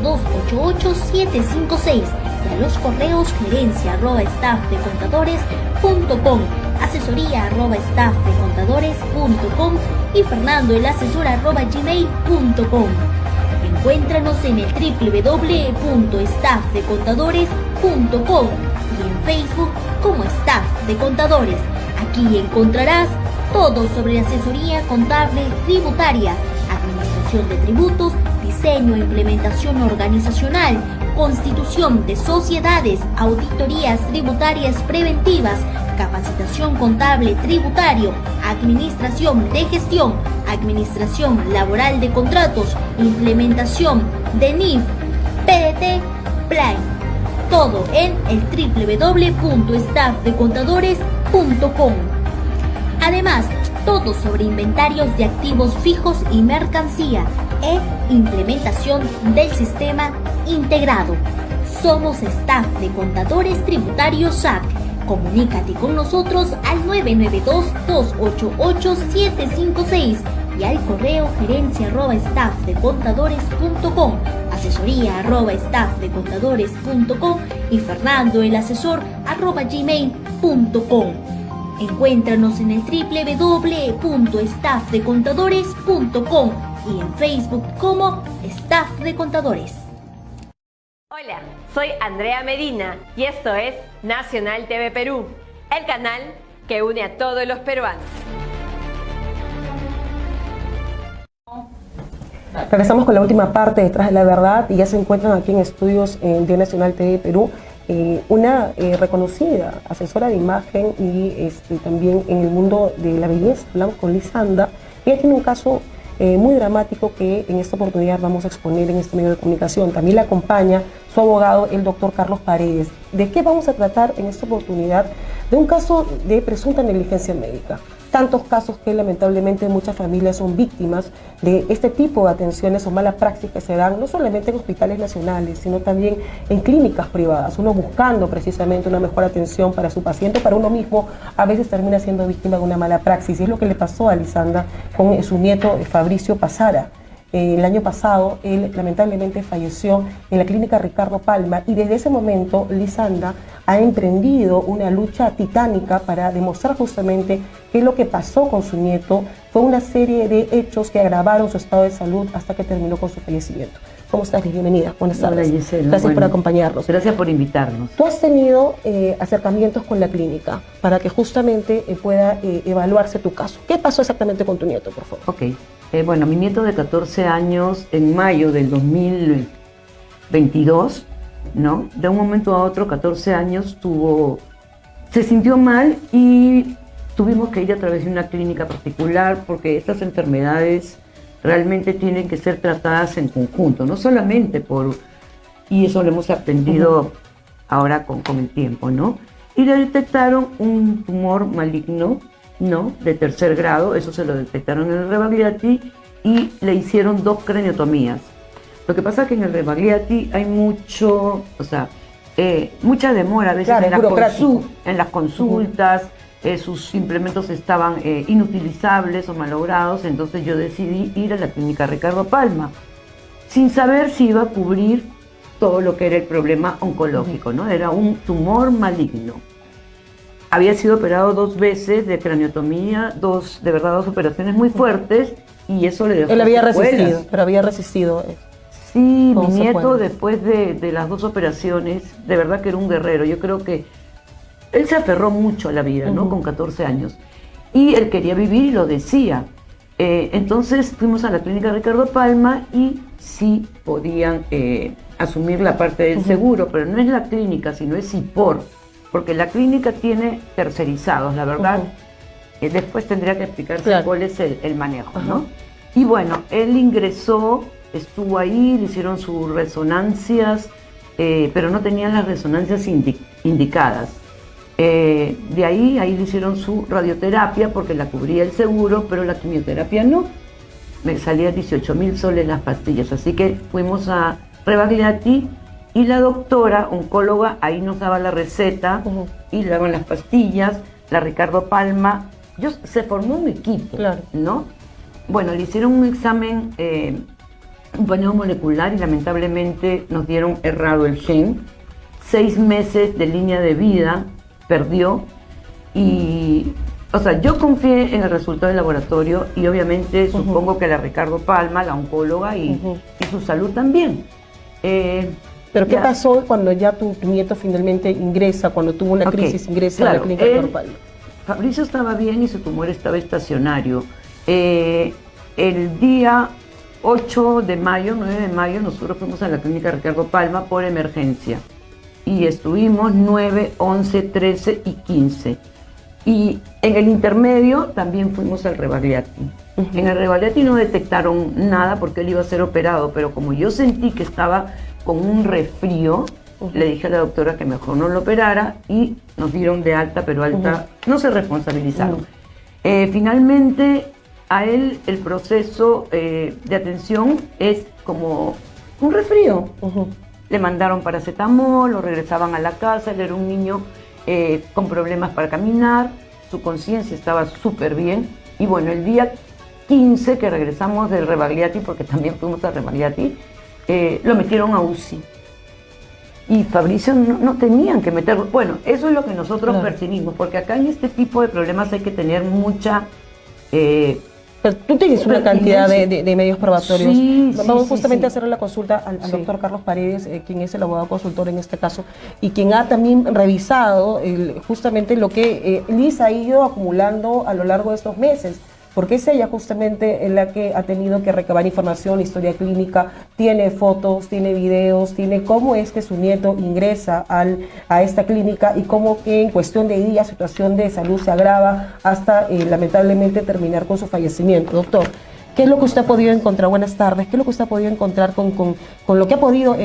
992-288-756 y a los correos gerencia@staffdecontadores.com, asesoría@staffdecontadores.com y fernandoelasesor@gmail.com. Encuéntranos en el www.staffdecontadores.com y en Facebook como Staff de Contadores. Aquí encontrarás todo sobre asesoría contable tributaria, administración de tributos, diseño e implementación organizacional, constitución de sociedades, auditorías tributarias preventivas, capacitación contable tributario, administración de gestión, administración laboral de contratos, implementación de NIF, PDT, PLAN. Todo en el www.staffdecontadores.com. Además, todo sobre inventarios de activos fijos y mercancía e implementación del sistema integrado. Somos Staff de Contadores Tributarios SAC. Comunícate con nosotros al 992-288-756 y al correo gerencia@staffdecontadores.com, asesoría@staffdecontadores.com y fernandoelasesor@gmail.com. Encuéntranos en el www.staffdecontadores.com y en Facebook como Staff de Contadores. Hola, soy Andrea Medina y esto es Nacional TV Perú, el canal que une a todos los peruanos. Regresamos con la última parte Detrás de la Verdad y ya se encuentran aquí en estudios de Nacional TV Perú una reconocida asesora de imagen y también en el mundo de la belleza. Hablamos con Lisanda. Ella tiene un caso muy dramático que en esta oportunidad vamos a exponer en este medio de comunicación. También la acompaña su abogado, el doctor Carlos Paredes. ¿De qué vamos a tratar en esta oportunidad? De un caso de presunta negligencia médica. Tantos casos que lamentablemente muchas familias son víctimas de este tipo de atenciones o malas prácticas que se dan no solamente en hospitales nacionales, sino también en clínicas privadas. Uno buscando precisamente una mejor atención para su paciente, para uno mismo, a veces termina siendo víctima de una mala praxis. Y es lo que le pasó a Lisanda con su nieto Fabricio Pasara. El año pasado, él lamentablemente falleció en la clínica Ricardo Palma y desde ese momento Lisanda ha emprendido una lucha titánica para demostrar justamente que lo que pasó con su nieto fue una serie de hechos que agravaron su estado de salud hasta que terminó con su fallecimiento. ¿Cómo estás? Bienvenida. Buenas tardes. Hola, Gisela. Gracias por acompañarnos. Gracias por invitarnos. Tú has tenido acercamientos con la clínica para que justamente pueda evaluarse tu caso. ¿Qué pasó exactamente con tu nieto, por favor? Ok. Bueno, mi nieto de 14 años, en mayo del 2022, ¿no? De un momento a otro, 14 años, se sintió mal y tuvimos que ir a través de una clínica particular porque estas enfermedades realmente tienen que ser tratadas en conjunto, no solamente y eso lo hemos aprendido ahora con el tiempo, ¿no? Y le detectaron un tumor maligno, ¿no? De 3er grado, eso se lo detectaron en el Rebagliati y le hicieron 2 craniotomías. Lo que pasa es que en el Rebagliati hay mucha demora a veces, claro, en las consultas, sus implementos estaban inutilizables o malogrados, entonces yo decidí ir a la clínica Ricardo Palma, sin saber si iba a cubrir todo lo que era el problema oncológico, ¿no? Era un tumor maligno. Había sido operado 2 veces de craniotomía, dos operaciones muy fuertes, y eso le dejó Él había secuelas. resistido, pero había resistido. Sí, mi nieto después de las 2 operaciones, de verdad que era un guerrero. Yo creo que él se aferró mucho a la vida, ¿no? Con 14 años. Y él quería vivir y lo decía. Entonces fuimos a la clínica Ricardo Palma y sí podían asumir la parte del seguro, pero no es la clínica, sino es IPOR. Porque la clínica tiene tercerizados, la verdad. Después tendría que explicarse cuál es el manejo, ¿no? Y bueno, él ingresó, estuvo ahí, le hicieron sus resonancias, pero no tenían las resonancias indicadas. De ahí le hicieron su radioterapia porque la cubría el seguro, pero la quimioterapia no. Me salía 18.000 soles las pastillas, así que fuimos a Rebagliati. Y la doctora, oncóloga, ahí nos daba la receta y le daban las pastillas, la Ricardo Palma. Se formó un equipo, ¿no? Bueno, le hicieron un examen, un paneo molecular y lamentablemente nos dieron errado el gen. 6 meses de línea de vida perdió y, o sea, yo confié en el resultado del laboratorio y obviamente supongo que la Ricardo Palma, la oncóloga y su salud también. ¿Pero qué pasó cuando ya tu nieto finalmente ingresa, cuando tuvo una crisis, ingresa a la clínica Ricardo Palma? Fabricio estaba bien y su tumor estaba estacionario. El día 8 de mayo, 9 de mayo, nosotros fuimos a la clínica Ricardo Palma por emergencia. Y estuvimos 9, 11, 13 y 15. Y en el intermedio también fuimos al Rebagliati. En el Rebagliati no detectaron nada porque él iba a ser operado, pero como yo sentí que estaba con un resfrío, le dije a la doctora que mejor no lo operara y nos dieron de alta, pero alta no se responsabilizaron. Finalmente, a él el proceso de atención es como un resfrío. Le mandaron paracetamol, lo regresaban a la casa, él era un niño con problemas para caminar, su conciencia estaba súper bien. Y bueno, el día 15 que regresamos del Rebagliati, porque también fuimos al Rebagliati, lo metieron a UCI. Y Fabricio no tenían que meterlo. Bueno, eso es lo que nosotros percibimos, porque acá en este tipo de problemas hay que tener mucha... Pero tú tienes una cantidad de medios probatorios. Sí, Vamos justamente a hacerle la consulta al doctor Carlos Paredes, quien es el abogado consultor en este caso, y quien ha también revisado justamente lo que Liz ha ido acumulando a lo largo de estos meses, porque es ella justamente la que ha tenido que recabar información, historia clínica, tiene fotos, tiene videos, tiene cómo es que su nieto ingresa a esta clínica y cómo que en cuestión de días su situación de salud se agrava hasta lamentablemente terminar con su fallecimiento. Doctor, ¿qué es lo que usted ha podido encontrar? Buenas tardes. ¿Qué es lo que usted ha podido encontrar con lo que ha podido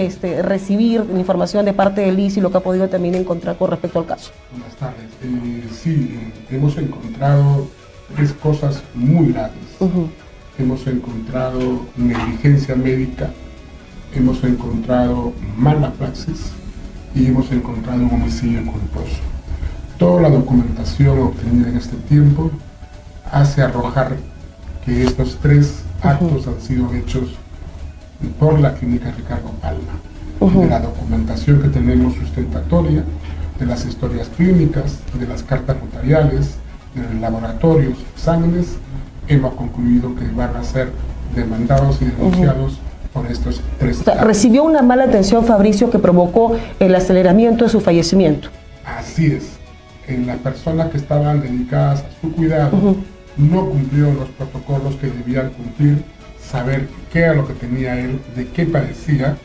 recibir la información de parte de Liz y lo que ha podido también encontrar con respecto al caso? Buenas tardes. Sí, hemos encontrado 3 cosas muy graves. Hemos encontrado negligencia médica, hemos encontrado mala praxis y hemos encontrado un homicidio culposo. Toda la documentación obtenida en este tiempo hace arrojar que estos 3 actos han sido hechos por la clínica Ricardo Palma. De la documentación que tenemos sustentatoria, de las historias clínicas, de las cartas notariales, de los laboratorios, exámenes, hemos concluido que van a ser demandados y denunciados por estos 3 actos. Recibió una mala atención Fabricio que provocó el aceleramiento de su fallecimiento. Así es. En las personas que estaban dedicadas a su cuidado no cumplieron los protocolos que debían cumplir, saber qué era lo que tenía él, de qué padecía,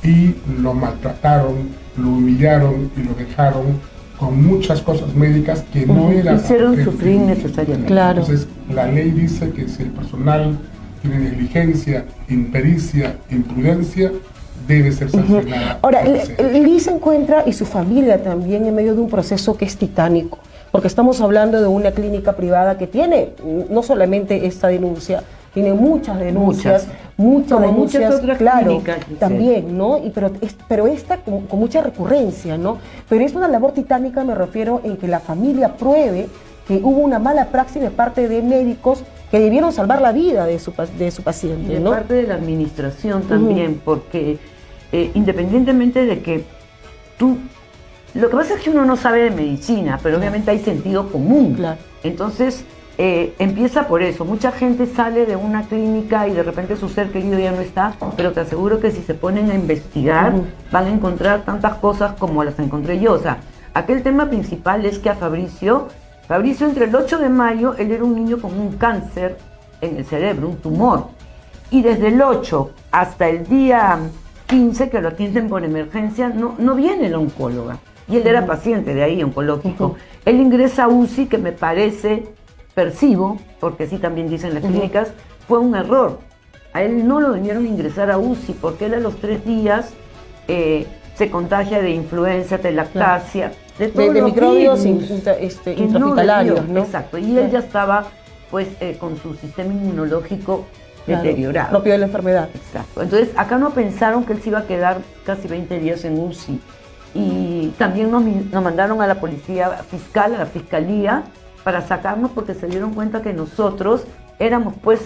y lo maltrataron, lo humillaron y lo dejaron con muchas cosas médicas que no eran... Hicieron sufrir innecesariamente. Claro. Entonces, la ley dice que si el personal tiene negligencia, impericia, imprudencia, debe ser sancionada. Ahora, Liz se encuentra y su familia también en medio de un proceso que es titánico, porque estamos hablando de una clínica privada que tiene no solamente esta denuncia, tiene muchas denuncias, muchas otras claro, clínicas, también, ¿no? Pero esta con mucha recurrencia, ¿no? Pero es una labor titánica, me refiero en que la familia pruebe que hubo una mala praxis de parte de médicos que debieron salvar la vida de su paciente, y de ¿no? parte de la administración también, porque independientemente de que lo que pasa es que uno no sabe de medicina, pero obviamente hay sentido común. Claro. Entonces, empieza por eso. Mucha gente sale de una clínica y de repente su ser querido ya no está, pero te aseguro que si se ponen a investigar van a encontrar tantas cosas como las encontré yo. O sea, aquel tema principal es que a Fabricio entre el 8 de mayo, él era un niño con un cáncer en el cerebro, un tumor. Y desde el 8 hasta el día 15, que lo atienden por emergencia, no viene la oncóloga. Y él era paciente de ahí, oncológico. Él ingresa a UCI, que me percibo, porque así también dicen las clínicas, fue un error. A él no lo debieron ingresar a UCI, porque él a los 3 días se contagia de influenza, de lactasia, de microbios intrahospitalarios, ¿no? Exacto, y él ya estaba pues con su sistema inmunológico deteriorado. Propio de la enfermedad. Exacto. Entonces, acá no pensaron que él se iba a quedar casi 20 días en UCI. Y también nos mandaron a la policía fiscal, a la fiscalía, para sacarnos porque se dieron cuenta que nosotros éramos pues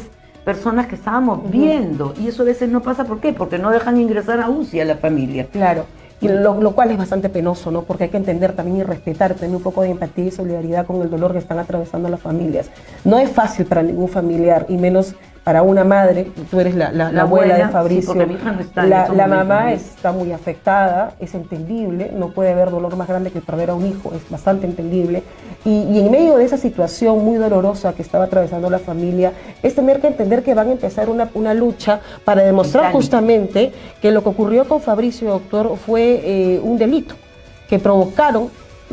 personas que estábamos viendo. Y eso a veces no pasa, ¿por qué? Porque no dejan ingresar a UCI a la familia. Claro. Y lo cual es bastante penoso, ¿no? Porque hay que entender también y respetar, tener un poco de empatía y solidaridad con el dolor que están atravesando las familias. No es fácil para ningún familiar, y menos para una madre. Tú eres la abuela de Fabricio. Sí, porque mi hija no está, la mamá está muy afectada, es entendible, no puede haber dolor más grande que perder a un hijo, es bastante entendible. Y en medio de esa situación muy dolorosa que estaba atravesando la familia, es tener que entender que van a empezar una lucha para demostrar justamente que lo que ocurrió con Fabricio, doctor, fue un delito, que provocaron,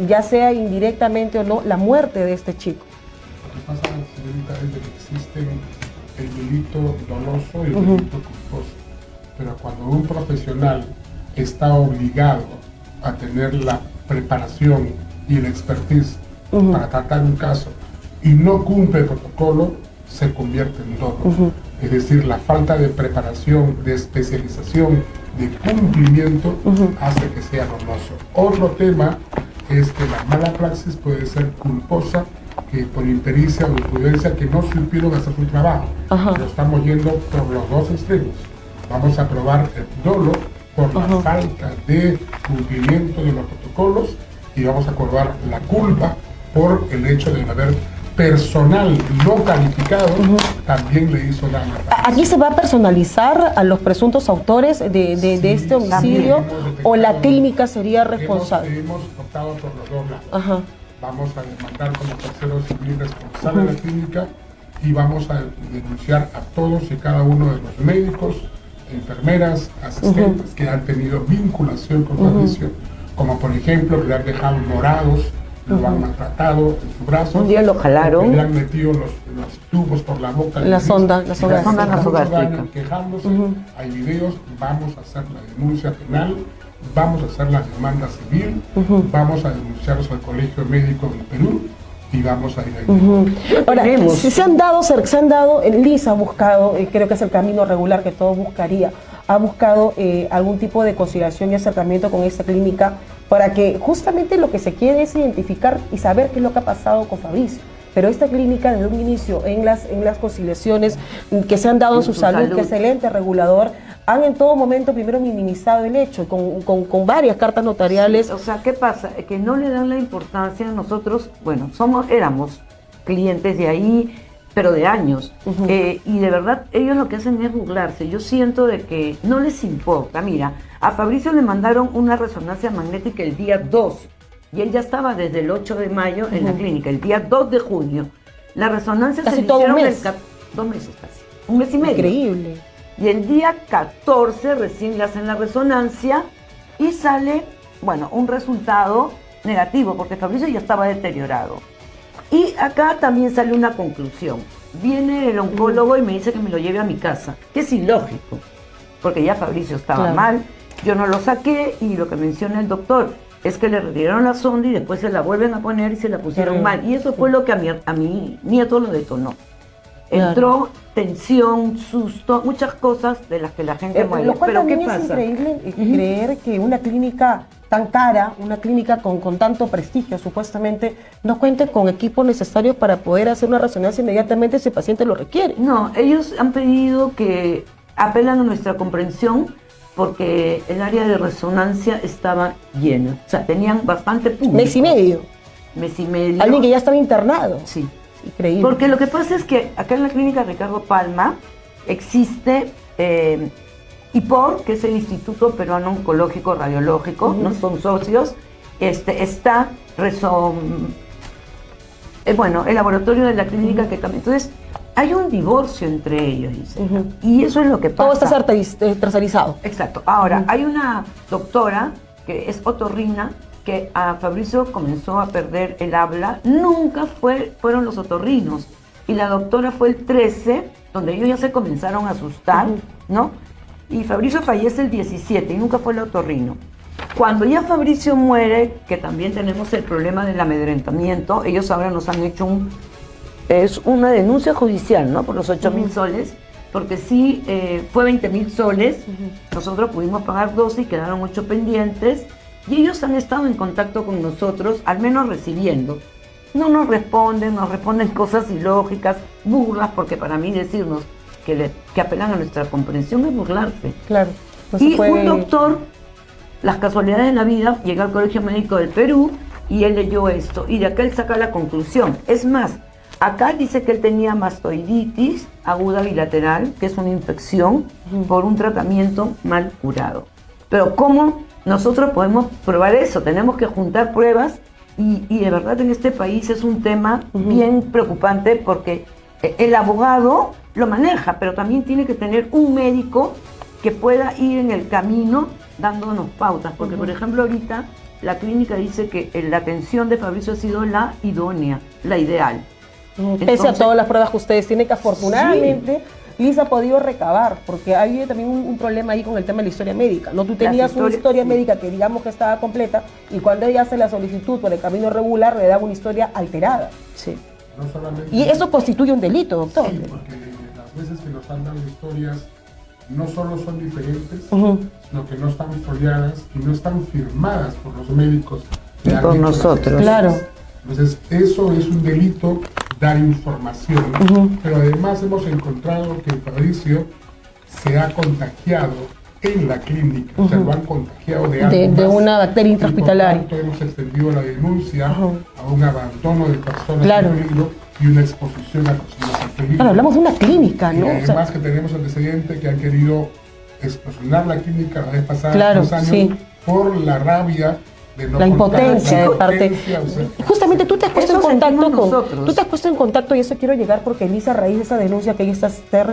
ya sea indirectamente o no, la muerte de este chico. Lo que pasa, señorita, es de que existe el delito doloso y el delito culposo. Pero cuando un profesional está obligado a tener la preparación y el expertise para tratar un caso y no cumple el protocolo, se convierte en dolo. Es decir, la falta de preparación, de especialización, de cumplimiento hace que sea doloso. Otro tema es que la mala praxis puede ser culposa, que por impericia o imprudencia que no supieron hacer su trabajo. Pero estamos yendo por los dos extremos. Vamos a probar el dolo por la falta de cumplimiento de los protocolos y vamos a probar la culpa por el hecho de haber personal no calificado también le hizo daño. ¿Aquí se va a personalizar a los presuntos autores de este homicidio o la clínica sería responsable? Hemos optado por los dos lados. Vamos a demandar como tercero civil responsable de la clínica y vamos a denunciar a todos y cada uno de los médicos, enfermeras, asistentes que han tenido vinculación con Fabricio, como por ejemplo que le han dejado morados, lo han maltratado en su brazo. Un día lo jalaron. Le han metido los tubos por la boca. La sonda nasogástrica. Quejándose. Hay videos. Vamos a hacer la denuncia penal. Vamos a hacer la demanda civil. Vamos a denunciarlos al Colegio Médico del Perú. Y vamos a ir ahí. Ahora, si se han dado, Liz ha buscado, creo que es el camino regular que todos buscaría, ha buscado algún tipo de conciliación y acercamiento con esta clínica para que justamente lo que se quiere es identificar y saber qué es lo que ha pasado con Fabricio. Pero esta clínica desde un inicio en las conciliaciones que se han dado en su salud, que es el ente regulador, han en todo momento primero minimizado el hecho con varias cartas notariales. Sí, o sea, ¿qué pasa? Que no le dan la importancia. Nosotros, bueno, éramos clientes de ahí, pero de años, y de verdad ellos lo que hacen es burlarse. Yo siento de que no les importa. Mira, a Fabricio le mandaron una resonancia magnética el día 2 y él ya estaba desde el 8 de mayo en la clínica, el día 2 de junio. La resonancia casi se todo hicieron un mes. 2 meses casi, un mes y medio. Increíble. Y el día 14 recién le hacen la resonancia y sale, bueno, un resultado negativo porque Fabricio ya estaba deteriorado. Y acá también sale una conclusión. Viene el oncólogo y me dice que me lo lleve a mi casa, que es ilógico, porque ya Fabricio estaba mal, yo no lo saqué y lo que menciona el doctor es que le retiraron la sonda y después se la vuelven a poner y se la pusieron mal. Y eso fue lo que a mi nieto lo detonó. Entró tensión, susto, muchas cosas de las que la gente muere. Lo cual Pero también ¿qué pasa? es increíble creer que una clínica tan cara, una clínica con tanto prestigio supuestamente, no cuente con equipos necesarios para poder hacer una resonancia inmediatamente si el paciente lo requiere. No, ellos han pedido que apelan a nuestra comprensión porque el área de resonancia estaba llena. O sea, tenían bastante público. Mes y medio. Mes y medio. Alguien que ya estaba internado. Sí. Increíble. Porque lo que pasa es que acá en la clínica Ricardo Palma existe IPOR, que es el Instituto Peruano Oncológico Radiológico, no son socios, está el laboratorio de la clínica que también. Entonces, hay un divorcio entre ellos, dice. Y eso es lo que pasa. Todo está tercerizado. Exacto. Ahora, hay una doctora que es otorrina, que a Fabricio comenzó a perder el habla. Nunca fueron los otorrinos. Y la doctora fue el 13, donde ellos ya se comenzaron a asustar, ¿no? Y Fabricio fallece el 17 y nunca fue el otorrino. Cuando ya Fabricio muere, que también tenemos el problema del amedrentamiento, ellos ahora nos han hecho una denuncia judicial, ¿no? Por los 8.000 soles, porque sí fue 20.000 soles, nosotros pudimos pagar 12 y quedaron 8 pendientes, y ellos han estado en contacto con nosotros, al menos recibiendo. No nos responden cosas ilógicas, burlas, porque para mí decirnos que apelan a nuestra comprensión es burlarse. Claro. Y un doctor, las casualidades de la vida, llega al Colegio Médico del Perú y él leyó esto, y de acá él saca la conclusión. Es más, acá dice que él tenía mastoiditis aguda bilateral, que es una infección por un tratamiento mal curado. Pero ¿cómo nosotros podemos probar eso? Tenemos que juntar pruebas Y de verdad en este país es un tema bien preocupante porque el abogado lo maneja, pero también tiene que tener un médico que pueda ir en el camino dándonos pautas, porque por ejemplo ahorita la clínica dice que la atención de Fabricio ha sido la idónea, la ideal. Pese a todas las pruebas que ustedes tienen, que afortunadamente Liz ha podido recabar, porque hay también un problema ahí con el tema de la historia médica, ¿no? Tú tenías una historia médica que digamos que estaba completa, y cuando ella hace la solicitud por el camino regular le da una historia alterada. Sí. No solamente, y eso constituye un delito, doctor. Sí, porque las veces que nos han dado historias no solo son diferentes, sino que no están foliadas y no están firmadas por los médicos. Por nosotros. Claro. Entonces, eso es un delito, dar información, pero además hemos encontrado que Fabricio se ha contagiado en la clínica, o sea, lo han contagiado de algo de una bacteria intrahospitalaria. Por tanto, hemos extendido la denuncia a un abandono de personas claro. en peligro y una exposición a personas en peligro. Claro, hablamos de una clínica, ¿no? Y además que tenemos antecedentes que han querido explosionar la clínica la vez pasada, claro, 2 años, sí. por la rabia de no la impotencia de parte. O sea, justamente tú te has puesto en contacto con nosotros. Tú te has puesto en contacto, y eso quiero llegar, porque Elisa, a raíz de esa denuncia que ella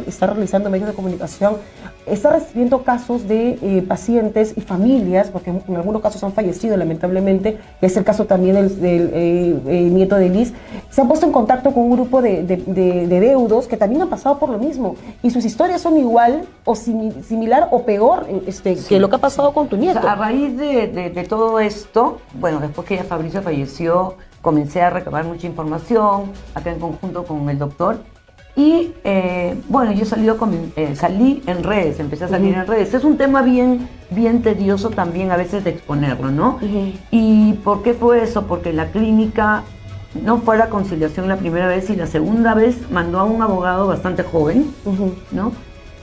está realizando en medios de comunicación, está recibiendo casos de pacientes y familias, porque en algunos casos han fallecido lamentablemente, que es el caso también del nieto de Liz. Se han puesto en contacto con un grupo de deudos que también han pasado por lo mismo, y sus historias son igual o similar o peor que lo que ha pasado con tu nieto. O sea, a raíz de todo esto, bueno, después que ya Fabricio falleció, comencé a recabar mucha información acá en conjunto con el doctor. Y bueno, yo salí en redes, empecé a salir en redes. Es un tema bien tedioso también a veces de exponerlo, ¿no? ¿Y por qué fue eso? Porque la clínica no fue a la conciliación la primera vez, y la segunda vez mandó a un abogado bastante joven, ¿no?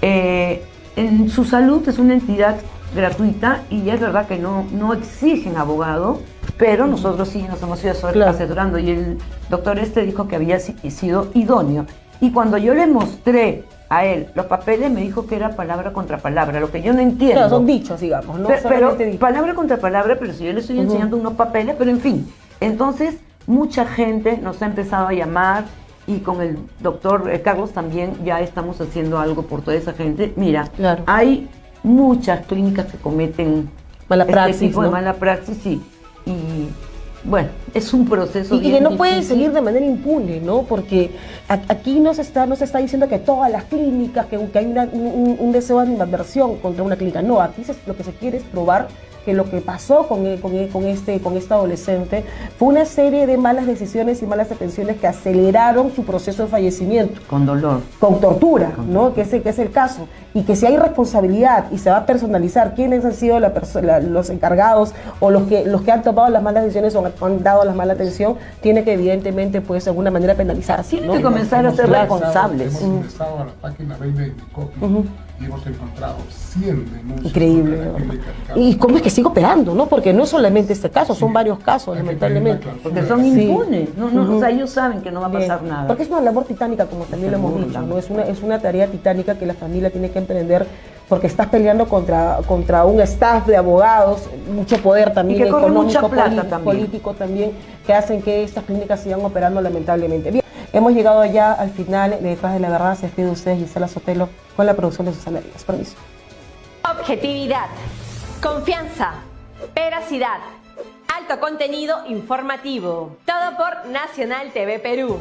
En su salud es una entidad gratuita y es verdad que no exigen abogado, pero nosotros sí nos hemos ido asesorando, y el doctor dijo que había sido idóneo. Y cuando yo le mostré a él los papeles, me dijo que era palabra contra palabra, lo que yo no entiendo. Claro, son dichos, digamos, ¿no? Pero palabra contra palabra, pero si yo le estoy enseñando unos papeles, pero en fin. Entonces, mucha gente nos ha empezado a llamar, y con el doctor Carlos también ya estamos haciendo algo por toda esa gente. Mira, hay muchas clínicas que cometen mala praxis, tipo de mala praxis, y bueno, es un proceso y que no puede seguir de manera impune, ¿no? Porque aquí no se está diciendo que todas las clínicas, que hay un deseo de animadversión contra una clínica. No, aquí lo que se quiere es probar que lo que pasó con esta adolescente fue una serie de malas decisiones y malas atenciones que aceleraron su proceso de fallecimiento. Con dolor. Con tortura, ¿no? Que es el caso. Y que si hay responsabilidad y se va a personalizar quiénes han sido los encargados o los que han tomado las malas decisiones o han dado la mala atención, tiene que evidentemente, pues, de alguna manera penalizarse. Tiene que comenzar a ser responsables. Hemos ingresado a la página 20 de Indicopio y hemos encontrado 100 denuncias. Increíble. ¿Y cómo es que sigue operando, no? Porque no es solamente este caso, son varios casos, lamentablemente. Porque son impunes. O sea, ellos saben que no va a pasar nada. Porque es una labor titánica, como también lo hemos dicho, ¿no? Es una tarea titánica que la familia tiene que emprender, porque estás peleando contra un staff de abogados, mucho poder también, y que económico, político también, que hacen que estas clínicas sigan operando lamentablemente. Bien, hemos llegado ya al final de Detrás de la Verdad. Se despide de ustedes Gisela Sotelo con la producción de Susana Díaz. Permiso. Objetividad, confianza, veracidad, alto contenido informativo. Todo por Nacional TV Perú.